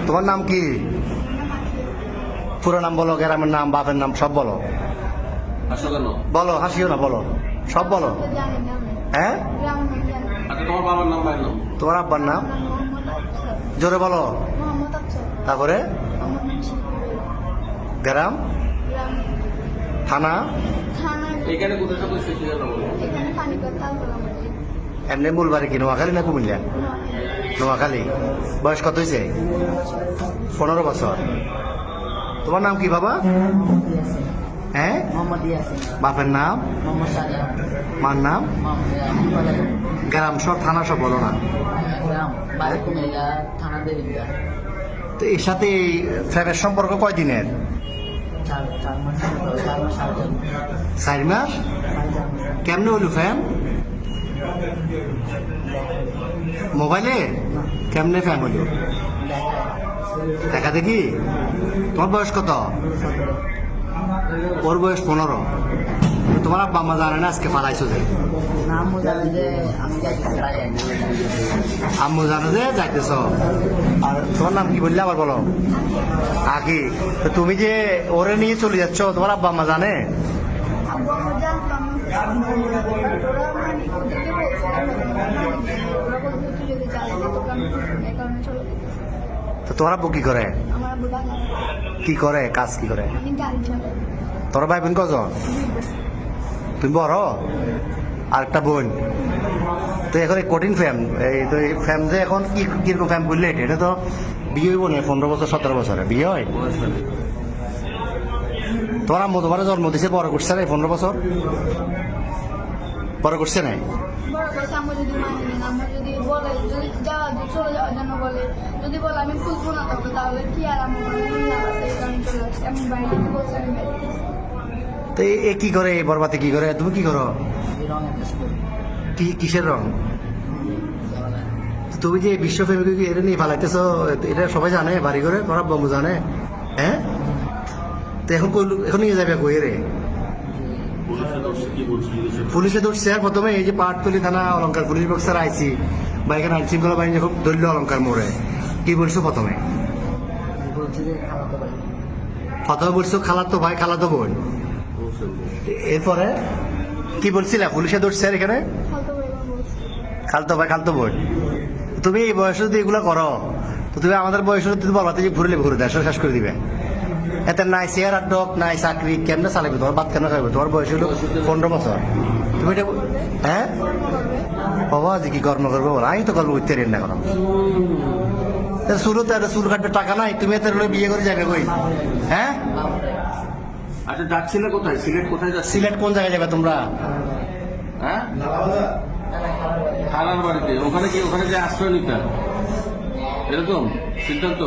তোমার নাম কি? পুরো নাম বলো, গ্রামের নাম, বাপের নাম সব বলো। বলো, হাসিও না, বলো, সব বলো। হ্যাঁ, তোমার বাবার নাম, ভাইয়ের নাম? তোমার আব্বার নাম জোরে বলো। তারপরে গ্রাম, থানা, এখানে কোথায় সব সৃষ্টি হলো? এমনি মূল বাড়ি কি নোয়াখালী না কুমিল্লা? নোয়াখালী। বয়স কত হয়েছে? 15 বছর। তোমার নাম কি বাবা? হ্যাঁ, বাপের নাম, মার নাম, গ্রাম সব, থানা সব বলো না। তো এর সাথে ফ্যামের সম্পর্ক কয়দিনের? 4 মাস। কেমনে হইল ফ্যাম? মোবাইলে? কেমনে ফ্যাম হইল? দেখা দেখি। তোমার বয়স কত? ওর বয়স 15। তোমার আব্বা আম্মা জানে না আজকে পালাইছো যে? আম্মু জানে যে যাইতেছ। আর তোমার নাম কি বললে আবার বলো? আগে। তো তুমি যে ওরে নিয়ে চলে যাচ্ছ, তোমার আব্বা আম্মা জানে? তো তোমার আব্বু কি করে? কি করে কাজ, কি করে? তোর ভাই বোন কজন? তুমি বড়? আর একটা বোন। তো এখন এই কঠিন ফ্যাম, এই তো এই ফ্যাম যে এখন কি কিরকম ফ্যাম করলে? এটা তো বিয়ে হইব না 15 বছর 17 বছরে বিয়ে হয়। তোমার আম্মু তোমার জন্ম দিছে, বড় করছে না 15 বছর? বড় করছে না? তো এ কি করে, বরবাতে কি করে? তুমি কি করো? কিসের রং? তুমি যে বিশ্ব ফেমিকে এটা নিয়ে ফালাইতেছ, এটা সবাই জানে? বাড়ি করে তোমার বন্ধু জানে? হ্যাঁ, তো এখন এখন নিয়ে যাবে কই রে? পুলিশে ধরছে। আর প্রথমে এই যে পাটতলি থানা অলঙ্কার পুলিশ বক্সার আইসি বা এখানে আইন শৃঙ্খলা বাহিনী খুব দলীয় অলঙ্কার মোড়ে কি বলছো? প্রথমে বলছো খালাতো ভাই, খালাতো বোন। এরপরে কি বলছিলে? পুলিশে ধরছে আর এখানে খালতো ভাই, খালতো বোন। তুমি এই বয়সে যদি এগুলো করো, তো তুমি আমাদের বয়সে তুমি বলবা যে ঘুরে দেশ শেষ করে দিবে। এতে নাই চেয়ার আর ডক, নাই চাকরি, কেমনে চালাবে? তোমার বাদ কেন খাইবে? তোমার বয়স হলো 15 বছর। তুমি এটা হ্যাঁ বাবা যে কি কর্ম করবো বলো? আমি তো কর্ম করতে রেন না এখন। শুরুতে চুল কাটবে টাকা নাই, তুমি এত বিয়ে করে যাবে কই? হ্যাঁ, আচ্ছা, যাচ্ছিলে কোথায়? সিলেট কোথায় যাচ্ছে? সিলেট কোন জায়গায় যাবে তোমরা? হ্যাঁ, খালার বাড়িতে। ওখানে কি, ওখানে যে আশ্রয় নিতে এরকম সিদ্ধান্ত?